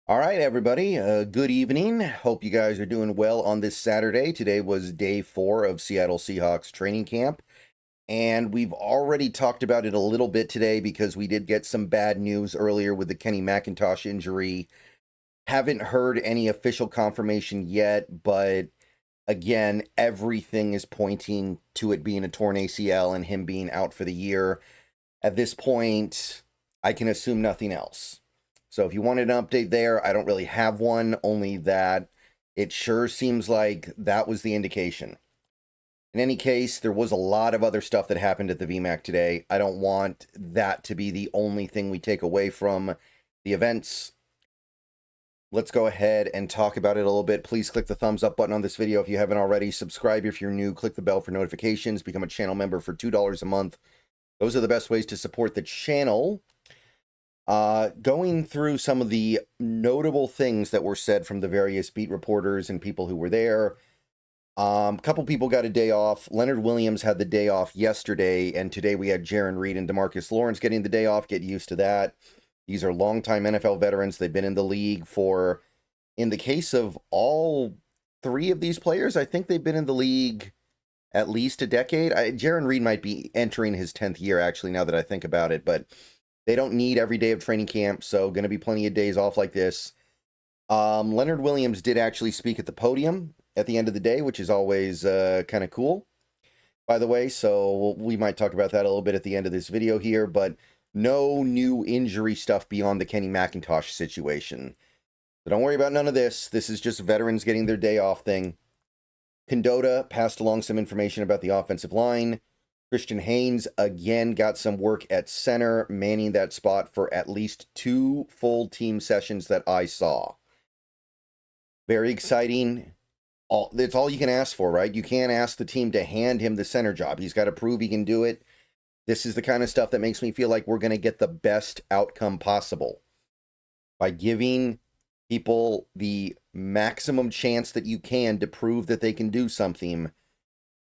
All right, everybody. Good evening. Hope you guys are doing well on this Saturday. Today was day 4 of Seattle Seahawks training camp, and we've already talked about it a little bit today because we did get some bad news earlier with the Kenny McIntosh injury. Haven't heard any official confirmation yet, but again, everything is pointing to it being a torn ACL and him being out for the year. At this point, I can assume nothing else. So if you wanted an update there, I don't really have one, only that it sure seems like that was the indication. In any case, there was a lot of other stuff that happened at the VMAC today. I don't want that to be the only thing we take away from the events. Let's go ahead and talk about it a little bit. Please click the thumbs up button on this video if you haven't already. Subscribe if you're new. Click the bell for notifications. Become a channel member for $2 a month. Those are the best ways to support the channel. Going through some of the notable things that were said from the various beat reporters and people who were there. A couple people got a day off. Leonard Williams had the day off yesterday, and today we had Jarran Reed and DeMarcus Lawrence getting the day off. Get used to that. These are longtime NFL veterans. They've been in the league for, in the case of all 3 of these players, I think they've been in the league at least a decade. Jarran Reed might be entering his 10th year, actually, now that I think about it, but they don't need every day of training camp, so going to be plenty of days off like this. Leonard Williams did actually speak at the podium at the end of the day, which is always kind of cool, by the way, so we might talk about that a little bit at the end of this video here, but no new injury stuff beyond the Kenny McIntosh situation. So don't worry about none of this. This is just veterans getting their day off thing. Condotta passed along some information about the offensive line. Christian Haynes again got some work at center, manning that spot for at least 2 full team sessions that I saw. Very exciting. It's all you can ask for, right? You can't ask the team to hand him the center job. He's got to prove he can do it. This is the kind of stuff that makes me feel like we're going to get the best outcome possible by giving people the maximum chance that you can to prove that they can do something.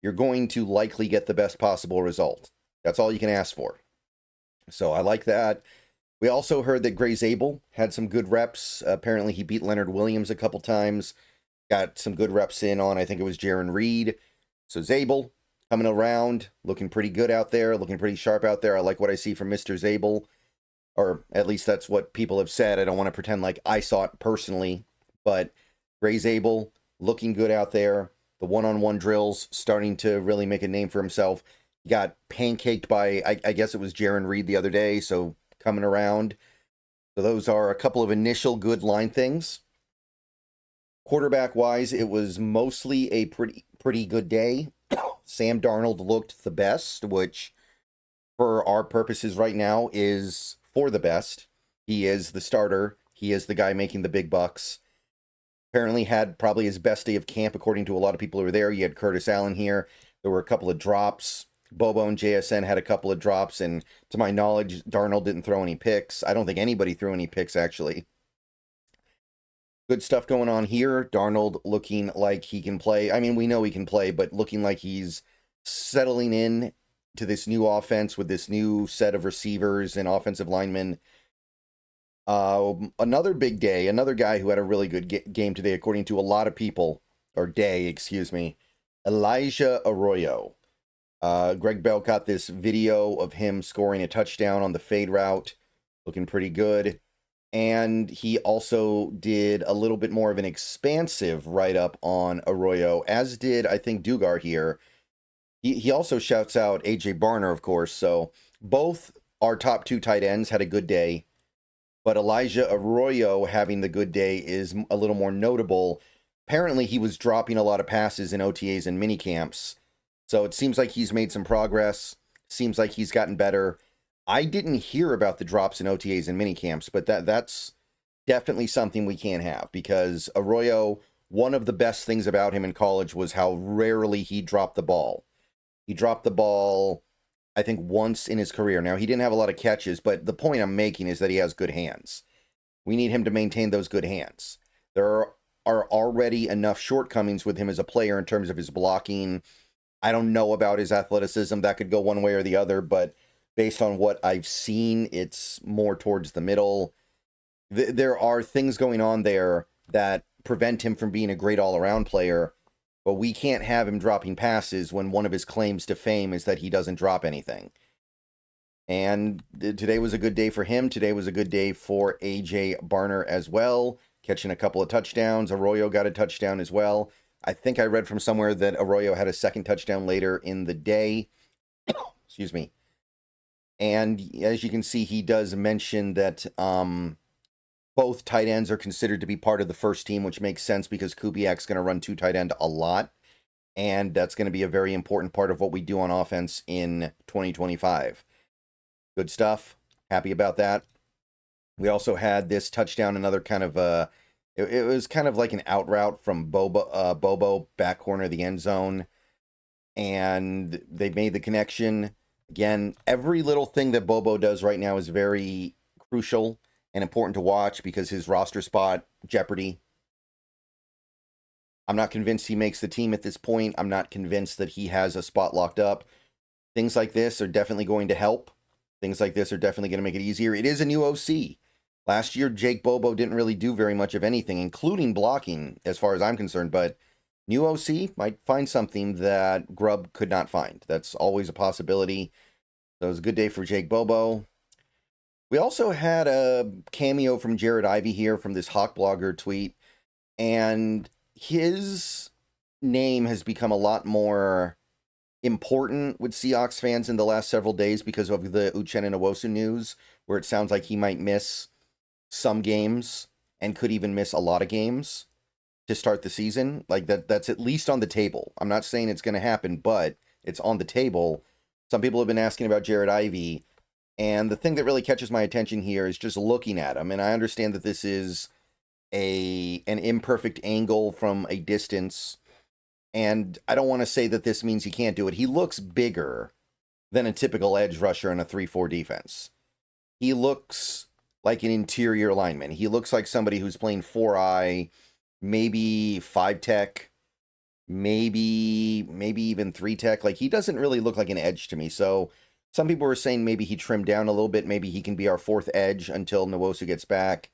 You're going to likely get the best possible result. That's all you can ask for. So I like that. We also heard that Zabel had some good reps. Apparently he beat Leonard Williams a couple times. Got some good reps in on, I think it was Jarran Reed. So Zabel coming around, looking pretty good out there, looking pretty sharp out there. I like what I see from Mr. Zabel. Or at least that's what people have said. I don't want to pretend like I saw it personally. But Zabel looking good out there. The one-on-one drills starting to really make a name for himself. He got pancaked by, I guess it was Jarran Reed the other day, so coming around. So those are a couple of initial good line things. Quarterback-wise, it was mostly a pretty good day. Sam Darnold looked the best, which for our purposes right now is for the best. He is the starter. He is the guy making the big bucks. Apparently had probably his best day of camp, according to a lot of people who were there. You had Curtis Allen here. There were a couple of drops. Bobo and JSN had a couple of drops, and to my knowledge, Darnold didn't throw any picks. I don't think anybody threw any picks, actually. Good stuff going on here. Darnold looking like he can play. I mean, we know he can play, but looking like he's settling in to this new offense with this new set of receivers and offensive linemen. Another big day, another guy who had a really good game today, according to a lot of people, or day, excuse me, Elijah Arroyo. Greg Bell got this video of him scoring a touchdown on the fade route, looking pretty good. And he also did a little bit more of an expansive write-up on Arroyo, as did, I think, Dugar here. He also shouts out A.J. Barner, of course, so both our top 2 tight ends had a good day. But Elijah Arroyo having the good day is a little more notable. Apparently, he was dropping a lot of passes in OTAs and minicamps. So it seems like he's made some progress. Seems like he's gotten better. I didn't hear about the drops in OTAs and minicamps, but that's definitely something we can't have. Because Arroyo, one of the best things about him in college was how rarely he dropped the ball. He dropped the ball, I think, once in his career. Now, he didn't have a lot of catches, but the point I'm making is that he has good hands. We need him to maintain those good hands. There are already enough shortcomings with him as a player in terms of his blocking. I don't know about his athleticism. That could go one way or the other, but based on what I've seen, it's more towards the middle. there are things going on there that prevent him from being a great all-around player, but we can't have him dropping passes when one of his claims to fame is that he doesn't drop anything. And today was a good day for him. Today was a good day for AJ Barner as well, catching a couple of touchdowns. Arroyo got a touchdown as well. I think I read from somewhere that Arroyo had a second touchdown later in the day. Excuse me. And as you can see, he does mention that both tight ends are considered to be part of the first team, which makes sense because Kubiak's going to run 2 tight end a lot. And that's going to be a very important part of what we do on offense in 2025. Good stuff. Happy about that. We also had this touchdown, another kind of it was kind of like an out route from Bobo back corner of the end zone. And they made the connection. Again, every little thing that Bobo does right now is very crucial and important to watch because his roster spot, jeopardy. I'm not convinced he makes the team at this point. I'm not convinced that he has a spot locked up. Things like this are definitely going to help. Things like this are definitely going to make it easier. It is a new OC. Last year, Jake Bobo didn't really do very much of anything, including blocking, as far as I'm concerned. But new OC might find something that Grubb could not find. That's always a possibility. So it was a good day for Jake Bobo. We also had a cameo from Jared Ivey here from this Hawk Blogger tweet. And his name has become a lot more important with Seahawks fans in the last several days because of the Uchenna Nwosu news, where it sounds like he might miss some games and could even miss a lot of games to start the season. Like that's at least on the table. I'm not saying it's going to happen, but it's on the table. Some people have been asking about Jared Ivey, and the thing that really catches my attention here is just looking at him. And I understand that this is an imperfect angle from a distance, and I don't want to say that this means he can't do it. He looks bigger than a typical edge rusher in a 3-4 defense. He looks like an interior lineman. He looks like somebody who's playing 4-eye, maybe 5-tech, maybe even 3-tech. Like, he doesn't really look like an edge to me. So some people were saying maybe he trimmed down a little bit. Maybe he can be our 4th edge until Nwosu gets back.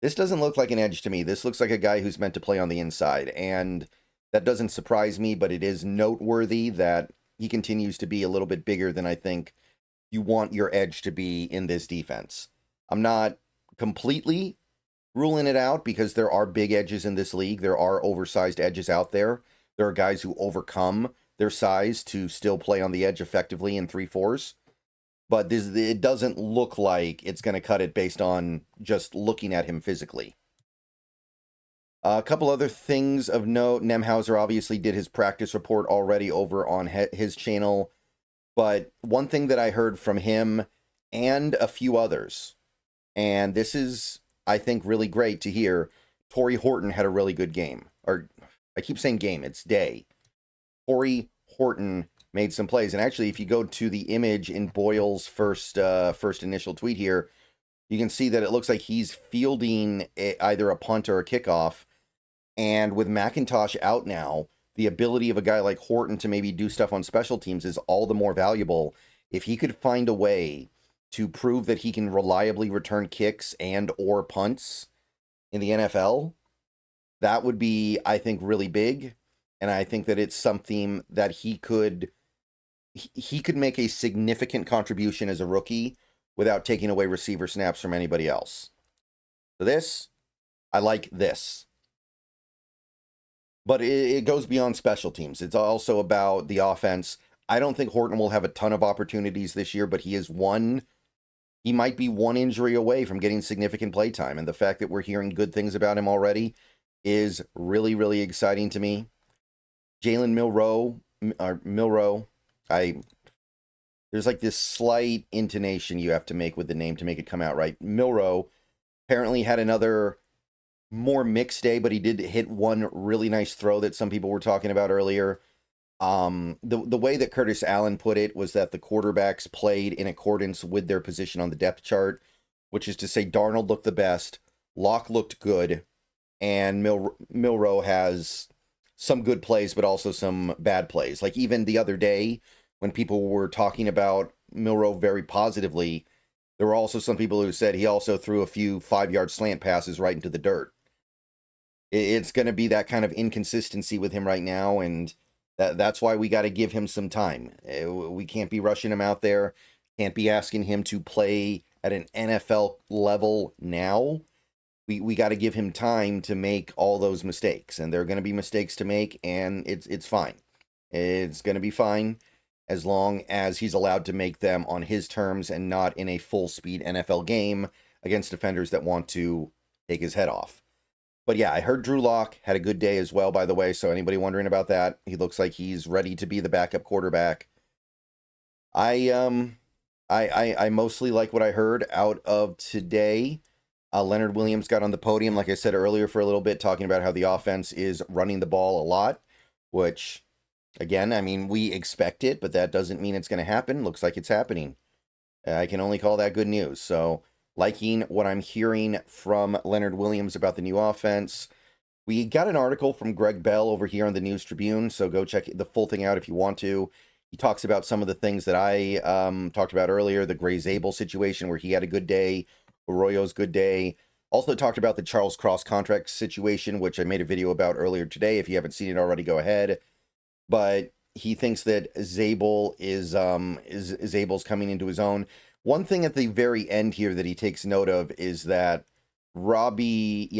This doesn't look like an edge to me. This looks like a guy who's meant to play on the inside. And that doesn't surprise me, but it is noteworthy that he continues to be a little bit bigger than I think you want your edge to be in this defense. I'm not completely ruling it out because there are big edges in this league. There are oversized edges out there. There are guys who overcome their size to still play on the edge effectively in 3-4s. But it doesn't look like it's going to cut it based on just looking at him physically. A couple other things of note. Nemhauser obviously did his practice report already over on his channel. But one thing that I heard from him and a few others, and this is, I think, really great to hear, Torrey Horton had a really good game. Or, I keep saying game, it's day. Torrey Horton made some plays. And actually, if you go to the image in Boyle's first initial tweet here, you can see that it looks like he's fielding either a punt or a kickoff. And with McIntosh out now, the ability of a guy like Horton to maybe do stuff on special teams is all the more valuable. If he could find a way to prove that he can reliably return kicks and or punts in the NFL, that would be, I think, really big. And I think that it's something that he could make a significant contribution as a rookie without taking away receiver snaps from anybody else. So this, I like this. But it goes beyond special teams. It's also about the offense. I don't think Horton will have a ton of opportunities this year, but he might be one injury away from getting significant play time. And the fact that we're hearing good things about him already is really, really exciting to me. Jalen Milroe, there's like this slight intonation you have to make with the name to make it come out right. Milroe apparently had another more mixed day, but he did hit one really nice throw that some people were talking about earlier. The way that Curtis Allen put it was that the quarterbacks played in accordance with their position on the depth chart, which is to say Darnold looked the best, Locke looked good, and Milroe has some good plays, but also some bad plays. Like even the other day when people were talking about Milroe very positively, there were also some people who said he also threw a few 5-yard slant passes right into the dirt. It's going to be that kind of inconsistency with him right now, and that's why we got to give him some time. We can't be rushing him out there. Can't be asking him to play at an NFL level now. We got to give him time to make all those mistakes, and there are going to be mistakes to make, and it's fine. It's going to be fine as long as he's allowed to make them on his terms and not in a full-speed NFL game against defenders that want to take his head off. But yeah, I heard Drew Lock had a good day as well, by the way, so anybody wondering about that, he looks like he's ready to be the backup quarterback. I mostly like what I heard out of today. Leonard Williams got on the podium, like I said earlier, for a little bit, talking about how the offense is running the ball a lot, which, again, I mean, we expect it, but that doesn't mean it's going to happen. Looks like it's happening. I can only call that good news. So, liking what I'm hearing from Leonard Williams about the new offense. We got an article from Greg Bell over here on the News Tribune, so go check the full thing out if you want to. He talks about some of the things that I talked about earlier, the Gray Zabel situation where he had a good day, Arroyo's good day. Also talked about the Charles Cross contract situation, which I made a video about earlier today. If you haven't seen it already, go ahead. But he thinks that Zabel is Zabel's coming into his own. One thing at the very end here that he takes note of is that Robbie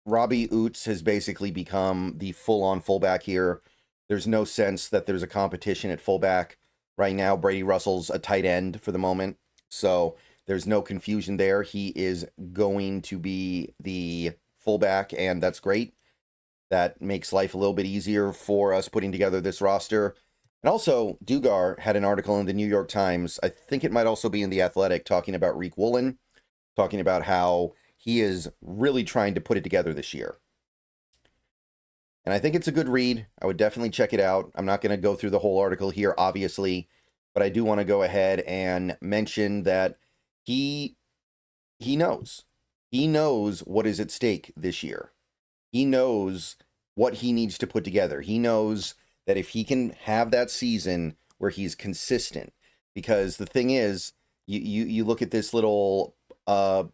Oots has basically become the full-on fullback here. There's no sense that there's a competition at fullback right now. Brady Russell's a tight end for the moment, so there's no confusion there. He is going to be the fullback, and that's great. That makes life a little bit easier for us putting together this roster. And also, Dugar had an article in the New York Times, I think it might also be in The Athletic, talking about Riq Woolen, talking about how he is really trying to put it together this year. And I think it's a good read. I would definitely check it out. I'm not going to go through the whole article here, obviously, but I do want to go ahead and mention that he knows. He knows what is at stake this year. He knows what he needs to put together. He knows that if he can have that season where he's consistent, because the thing is, you look at this little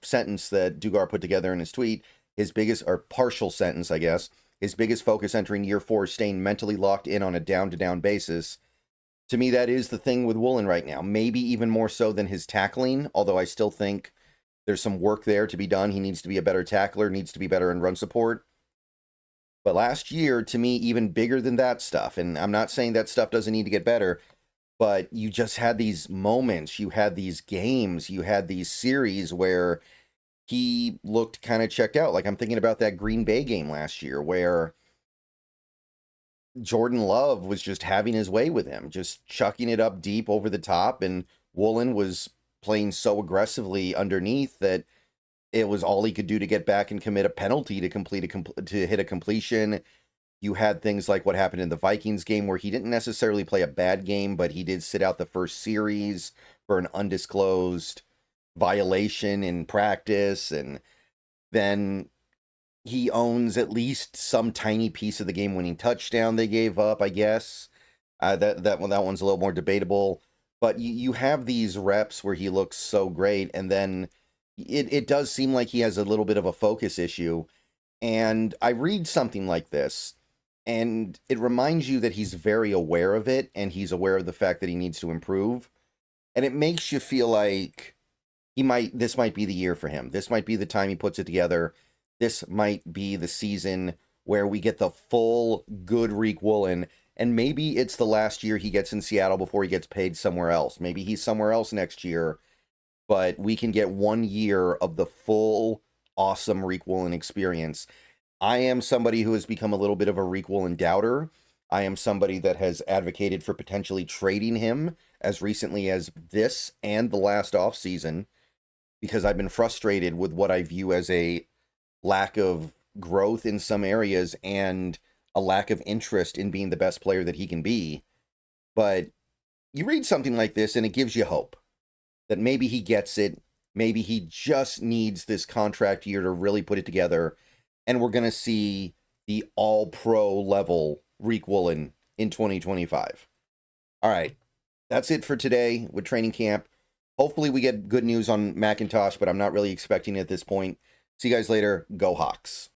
sentence that Dugar put together in his tweet, his biggest, or partial sentence, I guess, his biggest focus entering year 4 is staying mentally locked in on a down-to-down basis. To me, that is the thing with Woolen right now. Maybe even more so than his tackling, although I still think there's some work there to be done. He needs to be a better tackler, needs to be better in run support. But last year, to me, even bigger than that stuff, and I'm not saying that stuff doesn't need to get better, but you just had these moments, you had these games, you had these series where he looked kind of checked out. Like, I'm thinking about that Green Bay game last year where Jordan Love was just having his way with him, just chucking it up deep over the top, and Woolen was playing so aggressively underneath that it was all he could do to get back and commit a penalty to hit a completion. You had things like what happened in the Vikings game where he didn't necessarily play a bad game, but he did sit out the first series for an undisclosed violation in practice, and then he owns at least some tiny piece of the game-winning touchdown they gave up, I guess. That one's a little more debatable. But you have these reps where he looks so great, and then it does seem like he has a little bit of a focus issue. And I read something like this, and it reminds you that he's very aware of it, and he's aware of the fact that he needs to improve. And it makes you feel like this might be the year for him. This might be the time he puts it together. This might be the season where we get the full good Riq Woolen, and maybe it's the last year he gets in Seattle before he gets paid somewhere else. Maybe he's somewhere else next year, but we can get 1 year of the full awesome Riq Woolen experience. I am somebody who has become a little bit of a Riq Woolen doubter. I am somebody that has advocated for potentially trading him as recently as this and the last offseason, because I've been frustrated with what I view as a lack of growth in some areas and a lack of interest in being the best player that he can be. But you read something like this and it gives you hope that maybe he gets it. Maybe he just needs this contract year to really put it together, and we're going to see the all-pro level Riq Woolen in 2025. All right, that's it for today with training camp. Hopefully we get good news on Macintosh, but I'm not really expecting it at this point. See you guys later. Go Hawks.